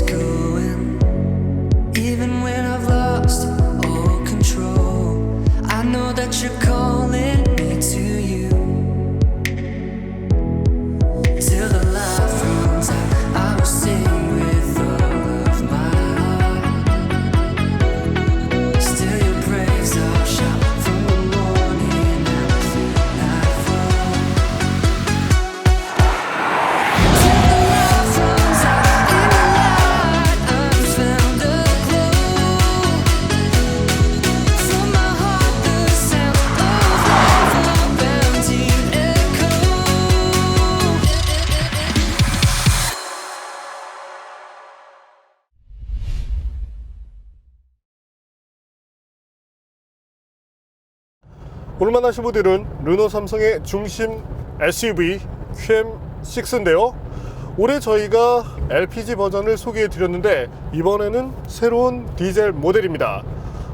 it's going. Even when I've lost all control, I know that you're calling me to you. Till the life runs out, I will sing with all of my heart. Still your praise I'll shout from the morning after nightfall. Till the life runs out, in the light I've found a glow. From my heart the sound of life, a bounty echo. 오늘 만나실 모델은 르노 삼성의 중심 SUV QM6인데요. 올해 저희가 LPG 버전을 소개해 드렸는데 이번에는 새로운 디젤 모델입니다.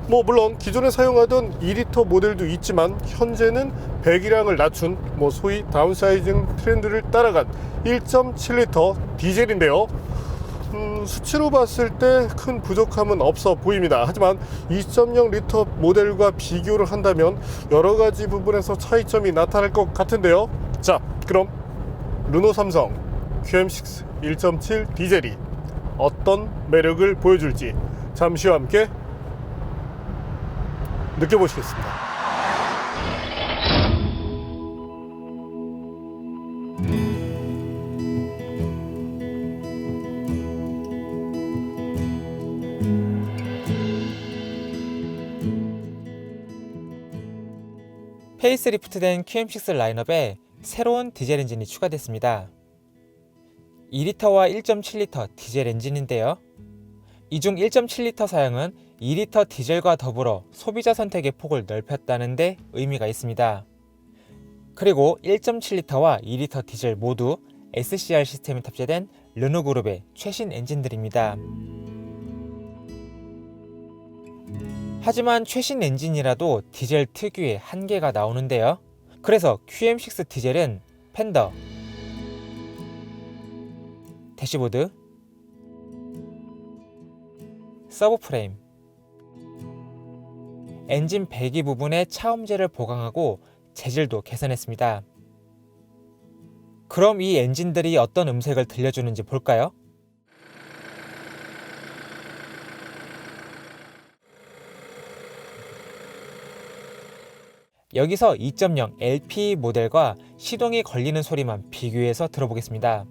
물론 기존에 사용하던 2리터 모델도 있지만 현재는 배기량을 낮춘 소위 다운사이징 트렌드를 따라간 1.7리터 디젤인데요. 수치로 봤을 때 큰 부족함은 없어 보입니다. 하지만 2.0리터 모델과 비교를 한다면 여러 가지 부분에서 차이점이 나타날 것 같은데요. 자, 그럼 르노 삼성 QM6 1.7 디젤이 어떤 매력을 보여줄지 잠시와 함께 느껴보시겠습니다. 페이스리프트된 QM6 라인업에 새로운 디젤 엔진이 추가됐습니다. 2리터와 1.7리터 디젤 엔진인데요. 이 중 1.7리터 사양은 2리터 디젤과 더불어 소비자 선택의 폭을 넓혔다는 데 의미가 있습니다. 그리고 1.7리터와 2리터 디젤 모두 SCR 시스템이 탑재된 르노 그룹의 최신 엔진들입니다. 하지만 최신 엔진이라도 디젤 특유의 한계가 나오는데요. 그래서 QM6 디젤은 팬더, 대시보드, 서브프레임, 엔진 배기 부분에 차음재를 보강하고 재질도 개선했습니다. 그럼 이 엔진들이 어떤 음색을 들려주는지 볼까요? 여기서 2.0 LP 모델과 시동이 걸리는 소리만 비교해서 들어보겠습니다.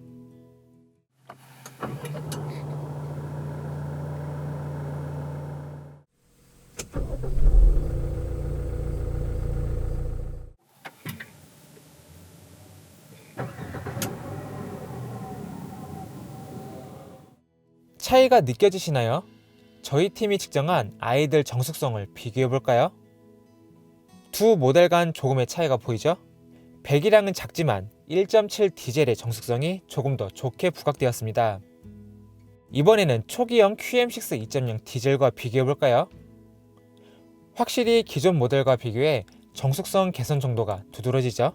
차이가 느껴지시나요? 저희 팀이 측정한 아이들 정숙성을 비교해 볼까요? 두 모델 간 조금의 차이가 보이죠? 배기량은 작지만 1.7 디젤의 정숙성이 조금 더 좋게 부각되었습니다. 이번에는 초기형 QM6 2.0 디젤과 비교해 볼까요? 확실히 기존 모델과 비교해 정숙성 개선 정도가 두드러지죠?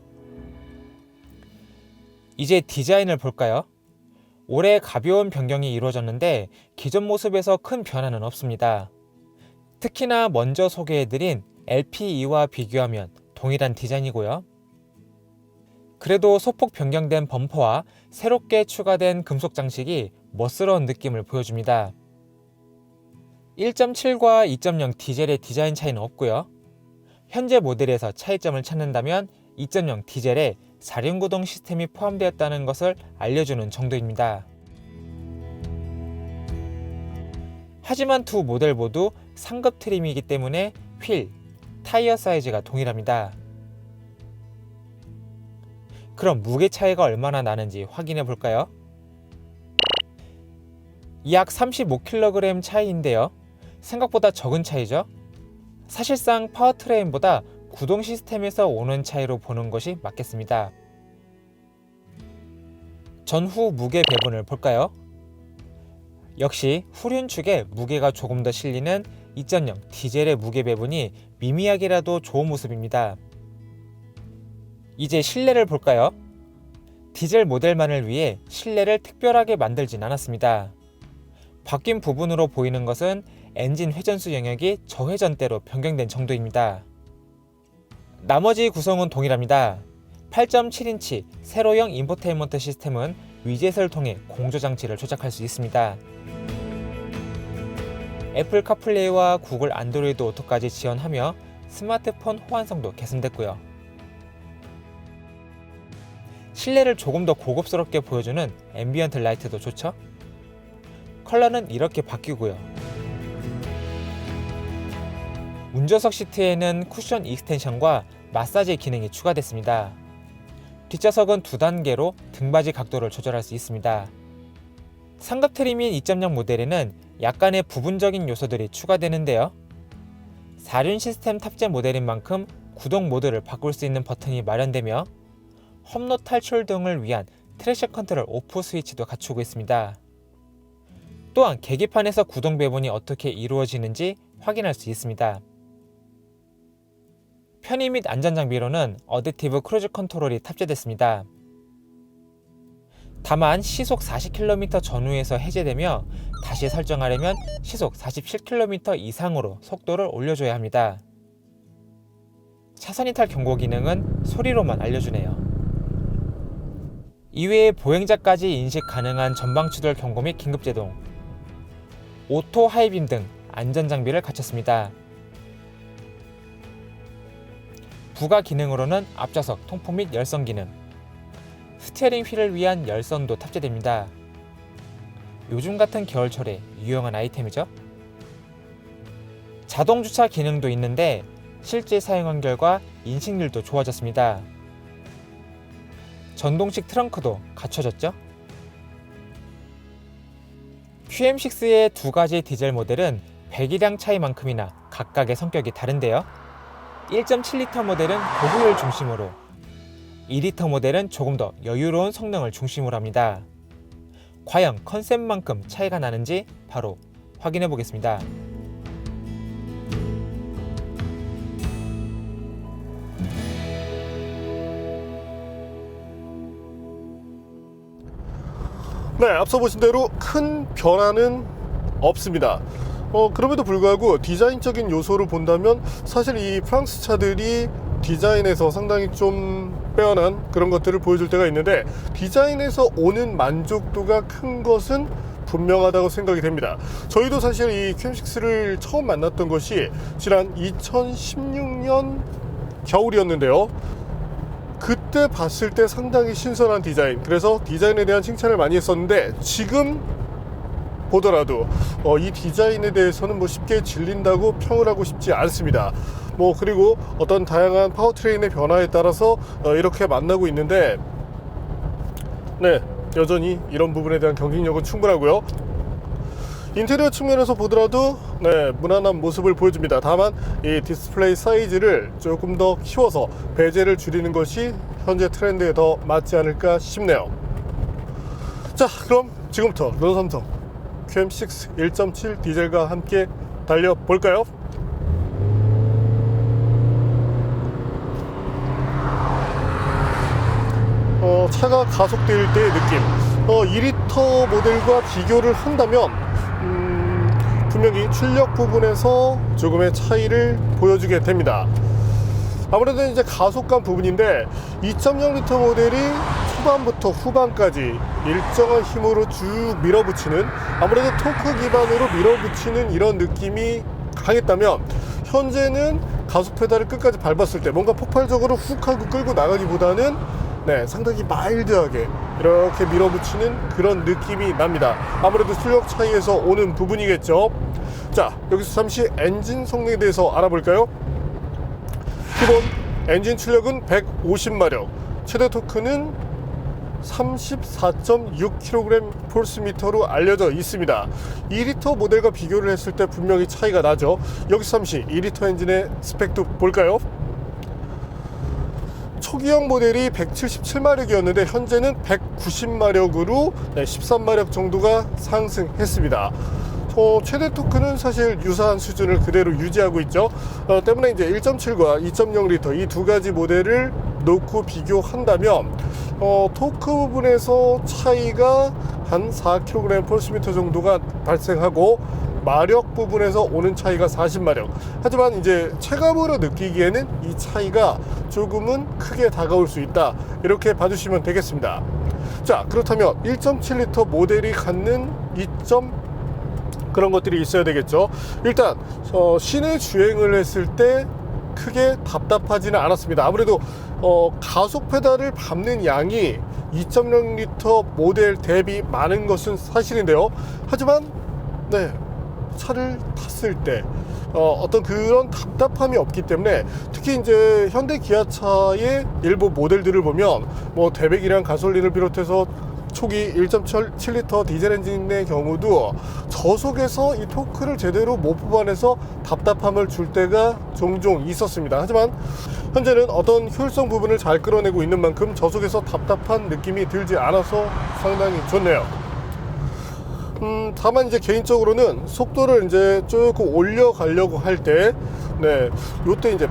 이제 디자인을 볼까요? 올해 가벼운 변경이 이루어졌는데 기존 모습에서 큰 변화는 없습니다. 특히나 먼저 소개해드린 LPE와 비교하면 동일한 디자인이고요. 그래도 소폭 변경된 범퍼와 새롭게 추가된 금속 장식이 멋스러운 느낌을 보여줍니다. 1.7과 2.0 디젤의 디자인 차이는 없고요. 현재 모델에서 차이점을 찾는다면 2.0 디젤에 4륜구동 시스템이 포함되었다는 것을 알려주는 정도입니다. 하지만 두 모델 모두 상급 트림이기 때문에 휠, 타이어 사이즈가 동일합니다. 그럼 무게 차이가 얼마나 나는지 확인해 볼까요? 약 35kg 차이인데요. 생각보다 적은 차이죠? 사실상 파워트레인보다 구동 시스템에서 오는 차이로 보는 것이 맞겠습니다. 전후 무게 배분을 볼까요? 역시 후륜 축에 무게가 조금 더 실리는 2.0 디젤의 무게 배분이 미미하게라도 좋은 모습입니다. 이제 실내를 볼까요? 디젤 모델만을 위해 실내를 특별하게 만들진 않았습니다. 바뀐 부분으로 보이는 것은 엔진 회전수 영역이 저회전대로 변경된 정도입니다. 나머지 구성은 동일합니다. 8.7인치 세로형 인포테인먼트 시스템은 위젯을 통해 공조장치를 조작할 수 있습니다. 애플 카플레이와 구글 안드로이드 오토까지 지원하며 스마트폰 호환성도 개선됐고요. 실내를 조금 더 고급스럽게 보여주는 앰비언트 라이트도 좋죠? 컬러는 이렇게 바뀌고요. 운전석 시트에는 쿠션 익스텐션과 마사지 기능이 추가됐습니다. 뒷좌석은 2단계로 등받이 각도를 조절할 수 있습니다. 상급 트림인 2.0 모델에는 약간의 부분적인 요소들이 추가되는데요. 4륜 시스템 탑재 모델인 만큼 구동 모드를 바꿀 수 있는 버튼이 마련되며 험로 탈출 등을 위한 트랙션 컨트롤 오프 스위치도 갖추고 있습니다. 또한 계기판에서 구동 배분이 어떻게 이루어지는지 확인할 수 있습니다. 편의 및 안전 장비로는 어댑티브 크루즈 컨트롤이 탑재됐습니다. 다만 시속 40km 전후에서 해제되며 다시 설정하려면 시속 47km 이상으로 속도를 올려줘야 합니다. 차선 이탈 경고 기능은 소리로만 알려주네요. 이외에 보행자까지 인식 가능한 전방 추돌 경고 및 긴급제동, 오토 하이빔 등 안전 장비를 갖췄습니다. 부가 기능으로는 앞좌석 통풍 및 열선 기능, 스티어링 휠을 위한 열선도 탑재됩니다. 요즘 같은 겨울철에 유용한 아이템이죠. 자동 주차 기능도 있는데 실제 사용한 결과 인식률도 좋아졌습니다. 전동식 트렁크도 갖춰졌죠. QM6의 2가지 디젤 모델은 배기량 차이만큼이나 각각의 성격이 다른데요. 1.7L 모델은 고효율 중심으로, 2L 모델은 조금 더 여유로운 성능을 중심으로 합니다. 과연 컨셉만큼 차이가 나는지 바로 확인해 보겠습니다. 네, 앞서 보신 대로 큰 변화는 없습니다. 그럼에도 불구하고 디자인적인 요소를 본다면 사실 이 프랑스 차들이 디자인에서 상당히 좀 빼어난 그런 것들을 보여줄 때가 있는데, 디자인에서 오는 만족도가 큰 것은 분명하다고 생각이 됩니다. 저희도 사실 이 QM6를 처음 만났던 것이 지난 2016년 겨울이었는데요. 그때 봤을 때 상당히 신선한 디자인, 그래서 디자인에 대한 칭찬을 많이 했었는데, 지금 보더라도 이 디자인에 대해서는 뭐 쉽게 질린다고 평을 하고 싶지 않습니다. 그리고 어떤 다양한 파워트레인의 변화에 따라서 이렇게 만나고 있는데, 네, 여전히 이런 부분에 대한 경쟁력은 충분하고요. 인테리어 측면에서 보더라도 네, 무난한 모습을 보여줍니다. 다만 이 디스플레이 사이즈를 조금 더 키워서 배제를 줄이는 것이 현재 트렌드에 더 맞지 않을까 싶네요. 자, 그럼 지금부터 르노 삼성 QM6 1.7 디젤과 함께 달려볼까요? 차가 가속될 때의 느낌, 2리터 모델과 비교를 한다면 분명히 출력 부분에서 조금의 차이를 보여주게 됩니다. 아무래도 이제 가속감 부분인데 2.0L 모델이 초반부터 후반까지 일정한 힘으로 쭉 밀어붙이는, 아무래도 토크 기반으로 밀어붙이는 이런 느낌이 강했다면, 현재는 가속 페달을 끝까지 밟았을 때 뭔가 폭발적으로 훅 하고 끌고 나가기보다는 네, 상당히 마일드하게 이렇게 밀어붙이는 그런 느낌이 납니다. 아무래도 출력 차이에서 오는 부분이겠죠. 자, 여기서 잠시 엔진 성능에 대해서 알아볼까요? 기본 엔진 출력은 150마력, 최대 토크는 34.6kgm/로 알려져 있습니다. 2리터 모델과 비교를 했을 때 분명히 차이가 나죠. 여기서 잠시 2리터 엔진의 스펙도 볼까요? 초기형 모델이 177마력이었는데 현재는 190마력으로 13마력 정도가 상승했습니다. 최대 토크는 사실 유사한 수준을 그대로 유지하고 있죠. 때문에 이제 1.7과 2.0L 이 두 가지 모델을 놓고 비교한다면 토크 부분에서 차이가 한 4kg/m 정도가 발생하고 마력 부분에서 오는 차이가 40마력. 하지만 이제 체감으로 느끼기에는 이 차이가 조금은 크게 다가올 수 있다, 이렇게 봐주시면 되겠습니다. 자, 그렇다면 1.7L 모델이 갖는 이점 그런 것들이 있어야 되겠죠. 일단 시내 주행을 했을 때 크게 답답하지는 않았습니다. 아무래도 가속 페달을 밟는 양이 2.0L 모델 대비 많은 것은 사실인데요. 하지만 차를 탔을 때 어떤 그런 답답함이 없기 때문에, 특히 이제 현대 기아차의 일부 모델들을 보면 뭐 대배기량 가솔린을 비롯해서 초기 1.7L 디젤 엔진의 경우도 저속에서 이 토크를 제대로 못 뽑아내서 답답함을 줄 때가 종종 있었습니다. 하지만 현재는 어떤 효율성 부분을 잘 끌어내고 있는 만큼 저속에서 답답한 느낌이 들지 않아서 상당히 좋네요. 다만 이제 개인적으로는 속도를 이제 조금 올려가려고 할 때, 요때 이제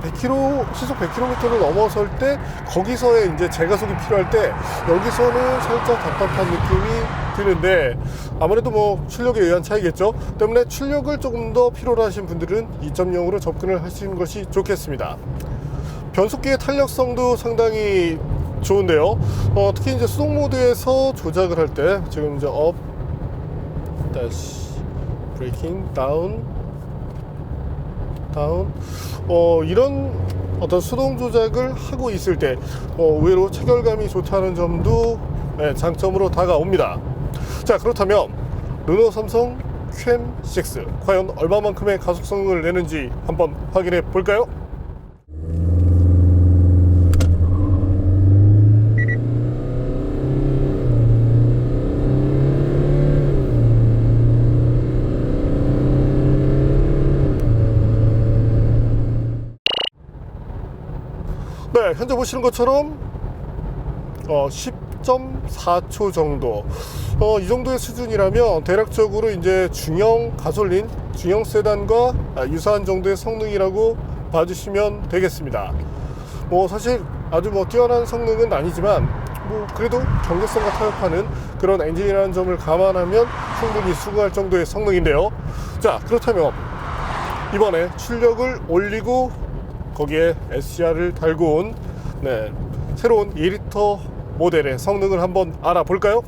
시속 100km를 넘어설 때, 거기서의 이제 재가속이 필요할 때, 여기서는 살짝 답답한 느낌이 드는데, 아무래도 뭐 출력에 의한 차이겠죠. 때문에 출력을 조금 더 필요로 하신 분들은 2.0으로 접근을 하시는 것이 좋겠습니다. 변속기의 탄력성도 상당히 좋은데요. 특히 이제 수동 모드에서 조작을 할 때, 지금 이제 업, 다시 브레이킹, 다운, 이런 어떤 수동 조작을 하고 있을 때 의외로 체결감이 좋다는 점도 장점으로 다가옵니다. 자, 그렇다면 르노 삼성 QM6 과연 얼마만큼의 가속성을 내는지 한번 확인해 볼까요? 현재 보시는 것처럼 10.4초 정도, 이 정도의 수준이라면 대략적으로 이제 중형 가솔린, 중형 세단과 유사한 정도의 성능이라고 봐주시면 되겠습니다. 뭐 사실 아주 뭐 뛰어난 성능은 아니지만 뭐 그래도 경제성과 타협하는 그런 엔진이라는 점을 감안하면 충분히 수긍할 정도의 성능인데요. 자, 그렇다면 이번에 출력을 올리고 거기에 SCR을 달고 온 새로운 2L 모델의 성능을 한번 알아볼까요?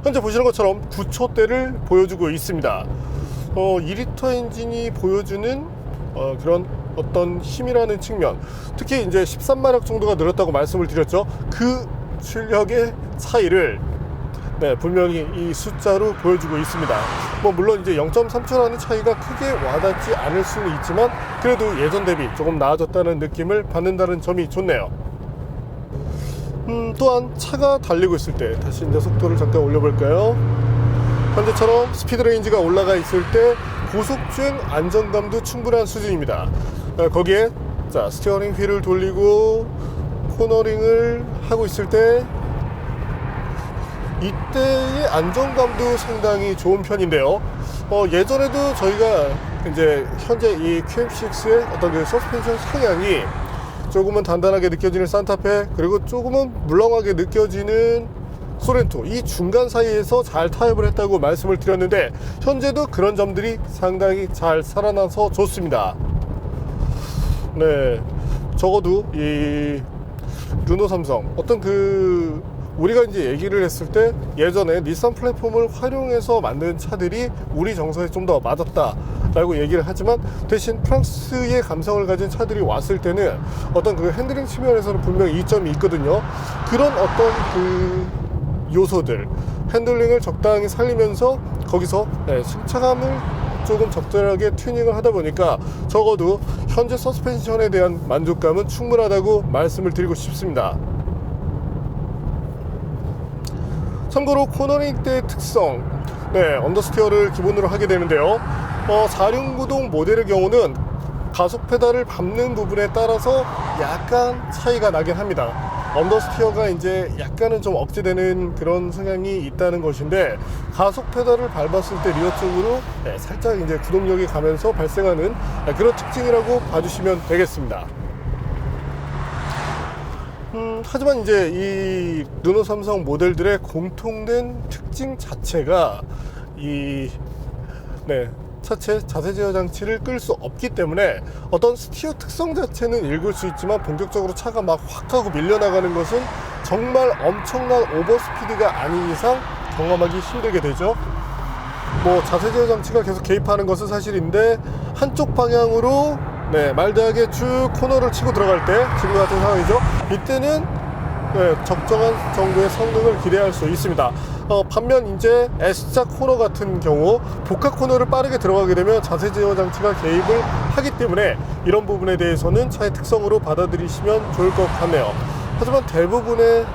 현재 보시는 것처럼 9초대를 보여주고 있습니다. 2L 엔진이 보여주는 그런 어떤 힘이라는 측면, 특히 이제 13마력 정도가 늘었다고 말씀을 드렸죠. 그 출력의 차이를 분명히 이 숫자로 보여주고 있습니다. 뭐 물론 이제 0.3초라는 차이가 크게 와닿지 않을 수는 있지만 그래도 예전 대비 조금 나아졌다는 느낌을 받는다는 점이 좋네요. 또한 차가 달리고 있을 때, 다시 이제 속도를 잠깐 올려볼까요? 현재처럼 스피드 레인지가 올라가 있을 때 고속주행 안정감도 충분한 수준입니다. 거기에 자, 스티어링 휠을 돌리고 코너링을 하고 있을 때 이때의 안정감도 상당히 좋은 편인데요. 예전에도 저희가 이제 현재 이 QM6의 어떤 그 서스펜션 성향이 조금은 단단하게 느껴지는 산타페, 그리고 조금은 물렁하게 느껴지는 소렌토, 이 중간 사이에서 잘 타협을 했다고 말씀을 드렸는데 현재도 그런 점들이 상당히 잘 살아나서 좋습니다. 적어도 이 르노 삼성 어떤 그 우리가 이제 얘기를 했을 때 예전에 닛산 플랫폼을 활용해서 만든 차들이 우리 정서에 좀 더 맞았다 라고 얘기를 하지만, 대신 프랑스의 감성을 가진 차들이 왔을 때는 어떤 그 핸들링 측면에서는 분명히 이점이 있거든요. 그런 어떤 그 요소들, 핸들링을 적당히 살리면서 거기서 승차감을 조금 적절하게 튜닝을 하다 보니까 적어도 현재 서스펜션에 대한 만족감은 충분하다고 말씀을 드리고 싶습니다. 참고로 코너링 때의 특성, 언더스티어를 기본으로 하게 되는데요. 4륜구동 모델의 경우는 가속 페달을 밟는 부분에 따라서 약간 차이가 나긴 합니다. 언더스티어가 이제 약간은 좀 억제되는 그런 성향이 있다는 것인데, 가속 페달을 밟았을 때 리어 쪽으로 살짝 이제 구동력이 가면서 발생하는 그런 특징이라고 봐주시면 되겠습니다. 하지만 이제 이 르노 삼성 모델들의 공통된 특징 자체가 차체 자세 제어 장치를 끌 수 없기 때문에 어떤 스티어 특성 자체는 읽을 수 있지만 본격적으로 차가 막 확 하고 밀려나가는 것은 정말 엄청난 오버스피드가 아닌 이상 경험하기 힘들게 되죠. 뭐 자세 제어 장치가 계속 개입하는 것은 사실인데, 한쪽 방향으로 말대하게 쭉 코너를 치고 들어갈 때, 지금 같은 상황이죠. 이때는 적정한 정도의 성능을 기대할 수 있습니다. 반면 이제 S자 코너 같은 경우 복합 코너를 빠르게 들어가게 되면 자세 제어 장치가 개입을 하기 때문에 이런 부분에 대해서는 차의 특성으로 받아들이시면 좋을 것 같네요. 하지만 대부분의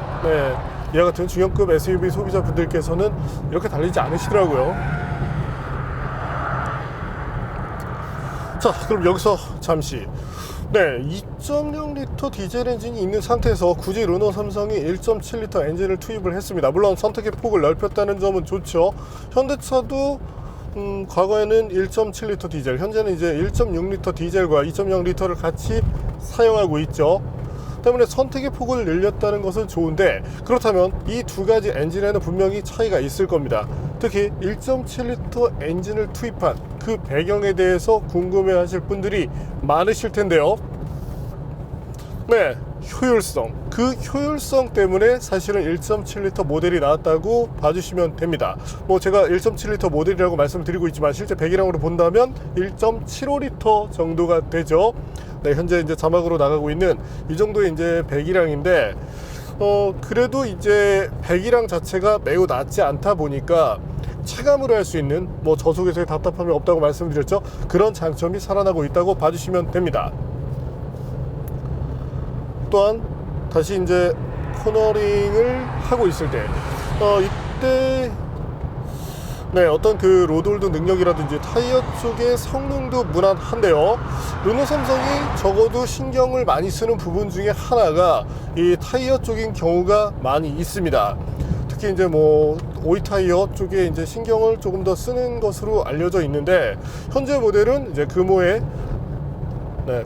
이와 같은 중형급 SUV 소비자분들께서는 이렇게 달리지 않으시더라고요. 자, 그럼 여기서 잠시 2.0L 디젤 엔진이 있는 상태에서 굳이 르노 삼성이 1.7L 엔진을 투입을 했습니다. 물론 선택의 폭을 넓혔다는 점은 좋죠. 현대차도 과거에는 1.7L 디젤, 현재는 이제 1.6L 디젤과 2.0L를 같이 사용하고 있죠. 때문에 선택의 폭을 늘렸다는 것은 좋은데, 그렇다면 이 두 가지 엔진에는 분명히 차이가 있을 겁니다. 특히 1.7L 엔진을 투입한 그 배경에 대해서 궁금해 하실 분들이 많으실 텐데요. 효율성. 그 효율성 때문에 사실은 1.7L 모델이 나왔다고 봐주시면 됩니다. 뭐 제가 1.7L 모델이라고 말씀을 드리고 있지만 실제 배기량으로 본다면 1.75L 정도가 되죠. 현재 이제 자막으로 나가고 있는 이 정도의 이제 배기량인데, 그래도 이제 배기량 자체가 매우 낮지 않다 보니까 체감으로 할 수 있는, 뭐 저속에서의 답답함이 없다고 말씀드렸죠. 그런 장점이 살아나고 있다고 봐주시면 됩니다. 또한 다시 이제 코너링을 하고 있을 때, 이때 어떤 그 로드홀드 능력이라든지 타이어 쪽의 성능도 무난한데요. 르노 삼성이 적어도 신경을 많이 쓰는 부분 중에 하나가 이 타이어 쪽인 경우가 많이 있습니다. 특히 이제 뭐 오이 타이어 쪽에 이제 신경을 조금 더 쓰는 것으로 알려져 있는데, 현재 모델은 이제 금호의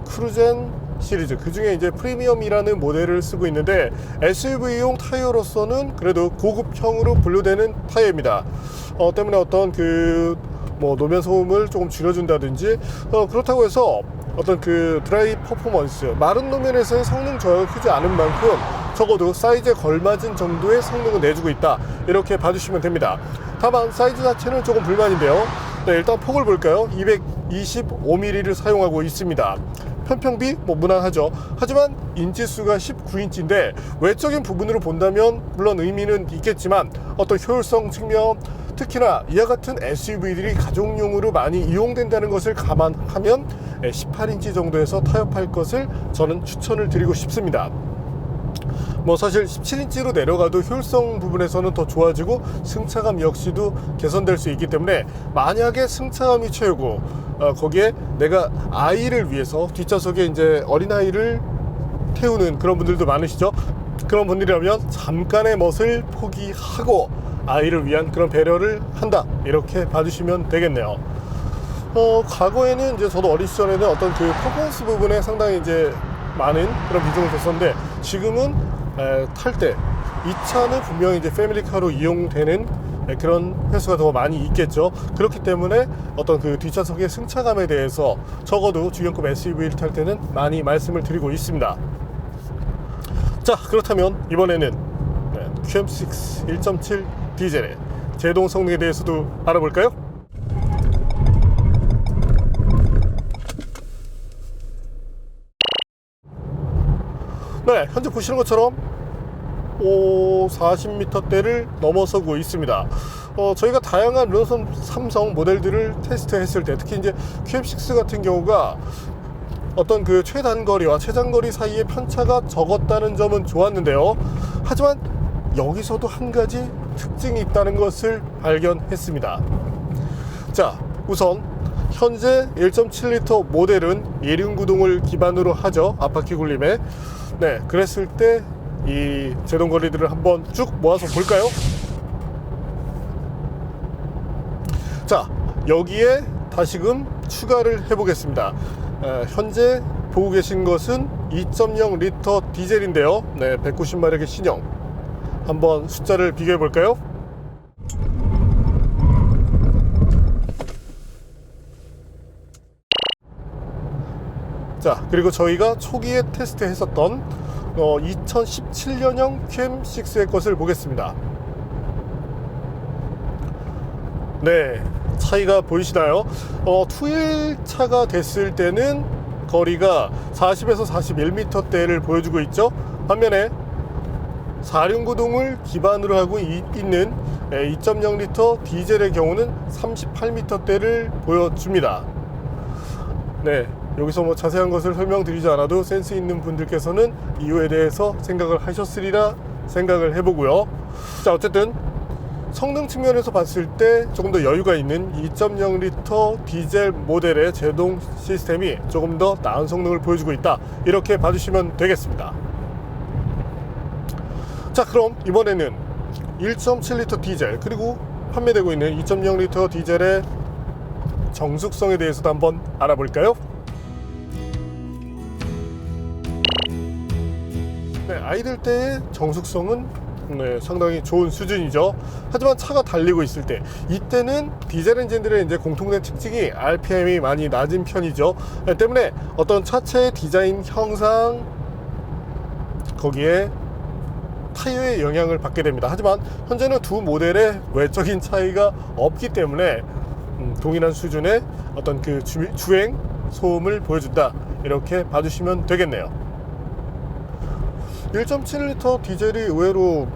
크루젠 시리즈, 그 중에 이제 프리미엄이라는 모델을 쓰고 있는데, SUV용 타이어로서는 그래도 고급형으로 분류되는 타이어입니다. 때문에 어떤 그 뭐 노면 소음을 조금 줄여준다든지, 그렇다고 해서 어떤 그 드라이 퍼포먼스, 마른 노면에서의 성능 저하가 크지 않은 만큼 적어도 사이즈에 걸맞은 정도의 성능을 내주고 있다, 이렇게 봐주시면 됩니다. 다만 사이즈 자체는 조금 불만인데요. 일단 폭을 볼까요? 225mm를 사용하고 있습니다. 편평비 뭐 무난하죠. 하지만 인치수가 19인치인데 외적인 부분으로 본다면 물론 의미는 있겠지만, 어떤 효율성 측면, 특히나 이와 같은 SUV들이 가족용으로 많이 이용된다는 것을 감안하면 18인치 정도에서 타협할 것을 저는 추천을 드리고 싶습니다. 뭐 사실 17인치로 내려가도 효율성 부분에서는 더 좋아지고 승차감 역시도 개선될 수 있기 때문에, 만약에 승차감이 최고, 거기에 내가 아이를 위해서 뒷좌석에 이제 어린아이를 태우는 그런 분들도 많으시죠. 그런 분들이라면 잠깐의 멋을 포기하고 아이를 위한 그런 배려를 한다, 이렇게 봐주시면 되겠네요. 과거에는 이제 저도 어린 시절에는 어떤 그 퍼포먼스 부분에 상당히 이제 많은 그런 비중을 뒀었는데, 지금은 탈 때 이 차는 분명히 이제 패밀리카로 이용되는 그런 횟수가 더 많이 있겠죠. 그렇기 때문에 어떤 그 뒷좌석의 승차감에 대해서 적어도 중형급 SUV를 탈 때는 많이 말씀을 드리고 있습니다. 자, 그렇다면 이번에는 QM6 1.7 디젤의 제동 성능에 대해서도 알아볼까요? 현재 보시는 것처럼 40m대를 넘어서고 있습니다. 저희가 다양한 르노 삼성 모델들을 테스트했을 때, 특히 이제 QM6 같은 경우가 어떤 그 최단거리와 최장거리 사이의 편차가 적었다는 점은 좋았는데요. 하지만 여기서도 한 가지 특징이 있다는 것을 발견했습니다. 자, 우선 현재 1.7L 모델은 1륜 구동을 기반으로 하죠. 앞바퀴 굴림에. 그랬을 때 이 제동 거리들을 한번 쭉 모아서 볼까요? 자, 여기에 다시금 추가를 해보겠습니다. 현재 보고 계신 것은 2.0 리터 디젤인데요. 네, 190마력의 신형. 한번 숫자를 비교해 볼까요? 자, 그리고 저희가 초기에 테스트 했었던 2017년형 QM6의 것을 보겠습니다. 네, 차이가 보이시나요? 2일차가 됐을 때는 거리가 40에서 41m대를 보여주고 있죠. 반면에 4륜구동을 기반으로 하고 있는 2.0리터 디젤의 경우는 38m대를 보여줍니다. 네, 여기서 뭐 자세한 것을 설명드리지 않아도 센스 있는 분들께서는 이유에 대해서 생각을 하셨으리라 생각을 해보고요. 자, 어쨌든 성능 측면에서 봤을 때 조금 더 여유가 있는 2.0리터 디젤 모델의 제동 시스템이 조금 더 나은 성능을 보여주고 있다, 이렇게 봐주시면 되겠습니다. 자, 그럼 이번에는 1.7리터 디젤 그리고 판매되고 있는 2.0리터 디젤의 정숙성에 대해서도 한번 알아볼까요? 네, 아이들 때의 정숙성은 상당히 좋은 수준이죠. 하지만 차가 달리고 있을 때, 이때는 디젤 엔진들의 이제 공통된 특징이 RPM이 많이 낮은 편이죠. 때문에 어떤 차체의 디자인 형상, 거기에 타이어의 영향을 받게 됩니다. 하지만 현재는 두 모델의 외적인 차이가 없기 때문에 동일한 수준의 어떤 그 주행 소음을 보여준다, 이렇게 봐주시면 되겠네요. 1.7리터 디젤이 의외로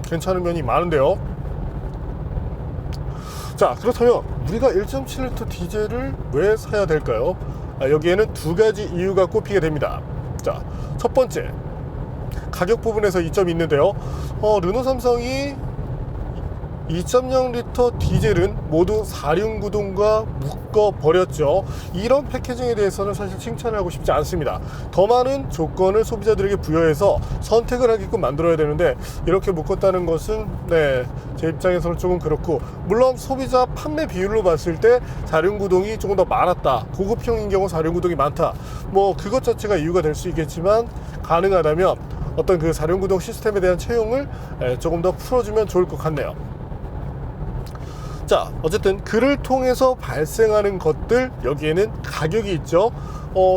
괜찮은 면이 많은데요. 자, 그렇다면 우리가 1.7리터 디젤을 왜 사야 될까요? 여기에는 두 가지 이유가 꼽히게 됩니다. 자, 첫 번째, 가격 부분에서 이점이 있는데요. 르노 삼성이 2.0리터 디젤은 모두 4륜구동과 묶어버렸죠. 이런 패키징에 대해서는 사실 칭찬을 하고 싶지 않습니다. 더 많은 조건을 소비자들에게 부여해서 선택을 하게끔 만들어야 되는데, 이렇게 묶었다는 것은 제 입장에서는 조금 그렇고, 물론 소비자 판매 비율로 봤을 때 4륜구동이 조금 더 많았다, 고급형인 경우 4륜구동이 많다, 뭐 그것 자체가 이유가 될 수 있겠지만, 가능하다면 어떤 그 4륜구동 시스템에 대한 채용을 조금 더 풀어주면 좋을 것 같네요. 자, 어쨌든 그를 통해서 발생하는 것들, 여기에는 가격이 있죠.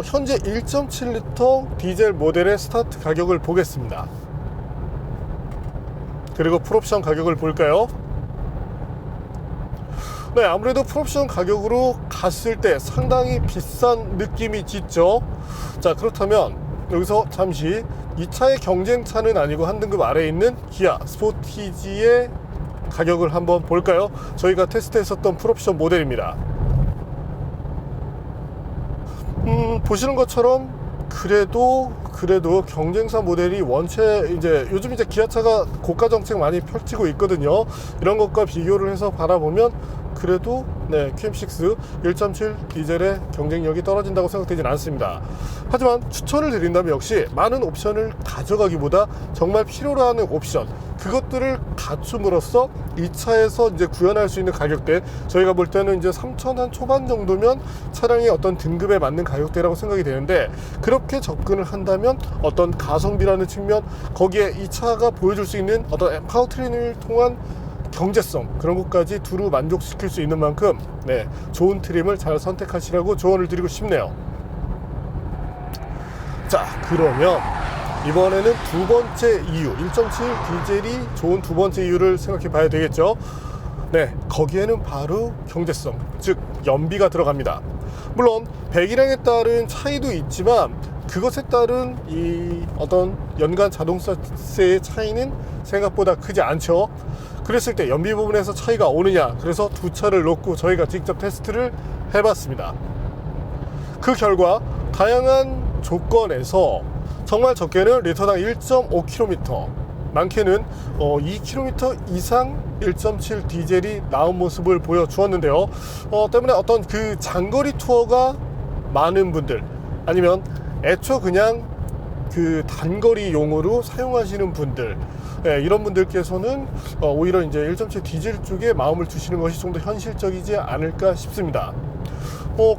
현재 1.7리터 디젤 모델의 스타트 가격을 보겠습니다. 그리고 풀옵션 가격을 볼까요? 네, 아무래도 풀옵션 가격으로 갔을 때 상당히 비싼 느낌이 짙죠. 자, 그렇다면 여기서 잠시 이 차의 경쟁차는 아니고 한 등급 아래에 있는 기아 스포티지의 가격을 한번 볼까요? 저희가 테스트했었던 풀옵션 모델입니다. 보시는 것처럼 그래도 경쟁사 모델이 원체 이제 요즘 이제 기아차가 고가 정책 많이 펼치고 있거든요. 이런 것과 비교를 해서 바라보면 그래도 QM6 1.7 디젤의 경쟁력이 떨어진다고 생각되진 않습니다. 하지만 추천을 드린다면 역시 많은 옵션을 가져가기보다 정말 필요로 하는 옵션, 그것들을 갖춤으로써 이 차에서 이제 구현할 수 있는 가격대, 저희가 볼 때는 이제 3천 한 초반 정도면 차량의 어떤 등급에 맞는 가격대라고 생각이 되는데, 그렇게 접근을 한다면 어떤 가성비라는 측면, 거기에 이 차가 보여줄 수 있는 어떤 파워트레인을 통한 경제성, 그런 것까지 두루 만족시킬 수 있는 만큼 좋은 트림을 잘 선택하시라고 조언을 드리고 싶네요. 자, 그러면 이번에는 두 번째 이유, 1.7 디젤이 좋은 두 번째 이유를 생각해 봐야 되겠죠. 거기에는 바로 경제성, 즉 연비가 들어갑니다. 물론 배기량에 따른 차이도 있지만 그것에 따른 이 어떤 연간 자동차세의 차이는 생각보다 크지 않죠. 그랬을 때 연비 부분에서 차이가 오느냐, 그래서 두 차를 놓고 저희가 직접 테스트를 해봤습니다. 그 결과 다양한 조건에서 정말 적게는 리터당 1.5km, 많게는 2km 이상 1.7 디젤이 나온 모습을 보여주었는데요. 때문에 어떤 그 장거리 투어가 많은 분들, 아니면 애초 그냥 그 단거리용으로 사용하시는 분들, 이런 분들께서는 오히려 이제 1.7 디젤 쪽에 마음을 두시는 것이 좀 더 현실적이지 않을까 싶습니다.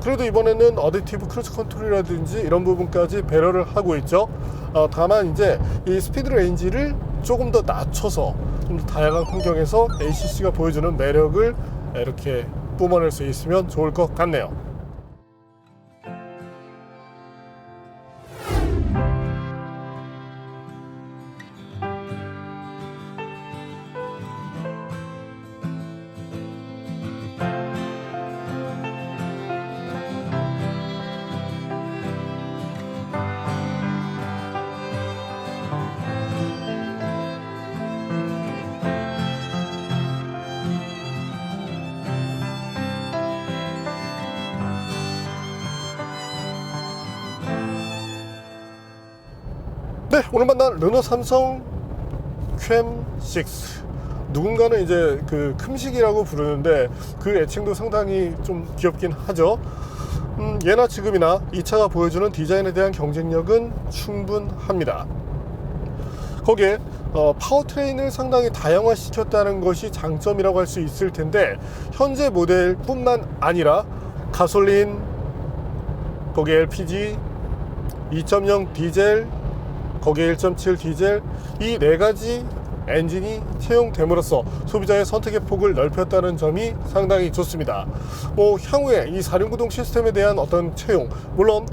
그래도 이번에는 어댑티브 크루즈 컨트롤이라든지 이런 부분까지 배려를 하고 있죠. 다만 이제 이 스피드 레인지를 조금 더 낮춰서 좀 더 다양한 환경에서 ACC가 보여주는 매력을 이렇게 뿜어낼 수 있으면 좋을 것 같네요. 네, 오늘 만난 르노 삼성 퀨6. 누군가는 이제 그 큼식이라고 부르는데 그 애칭도 상당히 좀 귀엽긴 하죠. 예나 지금이나 이 차가 보여주는 디자인에 대한 경쟁력은 충분합니다. 거기에 파워트레인을 상당히 다양화시켰다는 것이 장점이라고 할 수 있을 텐데, 현재 모델뿐만 아니라 가솔린, 거기에 LPG, 2.0 디젤, 거기에 1.7 디젤, 이 네 가지 엔진이 채용됨으로써 소비자의 선택의 폭을 넓혔다는 점이 상당히 좋습니다. 향후에 이 4륜구동 시스템에 대한 어떤 채용, 물론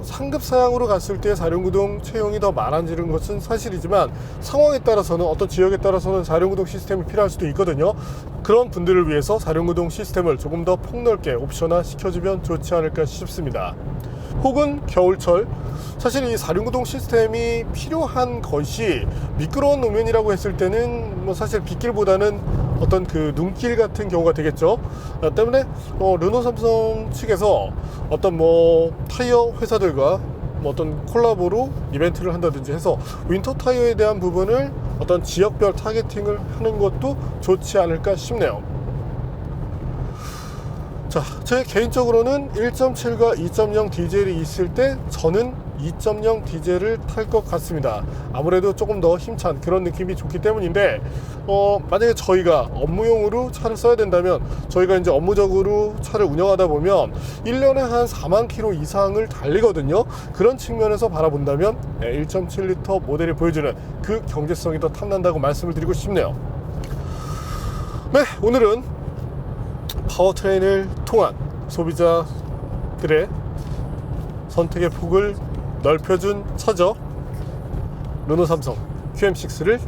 상급 사양으로 갔을 때 4륜구동 채용이 더 많아지는 것은 사실이지만, 상황에 따라서는, 어떤 지역에 따라서는 4륜구동 시스템이 필요할 수도 있거든요. 그런 분들을 위해서 4륜구동 시스템을 조금 더 폭넓게 옵션화 시켜주면 좋지 않을까 싶습니다. 혹은 겨울철, 사실 이 4륜구동 시스템이 필요한 것이 미끄러운路面이라고 했을 때는 사실 빗길보다는 어떤 그 눈길 같은 경우가 되겠죠. 때문에 르노 삼성 측에서 어떤 타이어 회사들과 어떤 콜라보로 이벤트를 한다든지 해서 윈터 타이어에 대한 부분을 어떤 지역별 타겟팅을 하는 것도 좋지 않을까 싶네요. 자, 제 개인적으로는 1.7과 2.0 디젤이 있을 때 저는 2.0 디젤을 탈 것 같습니다. 아무래도 조금 더 힘찬 그런 느낌이 좋기 때문인데, 만약에 저희가 업무용으로 차를 써야 된다면, 저희가 이제 업무적으로 차를 운영하다 보면 1년에 한 4만 킬로 이상을 달리거든요. 그런 측면에서 바라본다면 1.7L 모델이 보여주는 그 경제성이 더 탐난다고 말씀을 드리고 싶네요. 네, 오늘은 파워트레인을 통한 소비자들의 선택의 폭을 넓혀준 차죠. 르노 삼성 퀨6를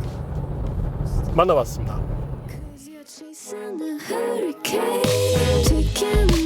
만나봤습니다. Cause you're chasing the hurricane, taking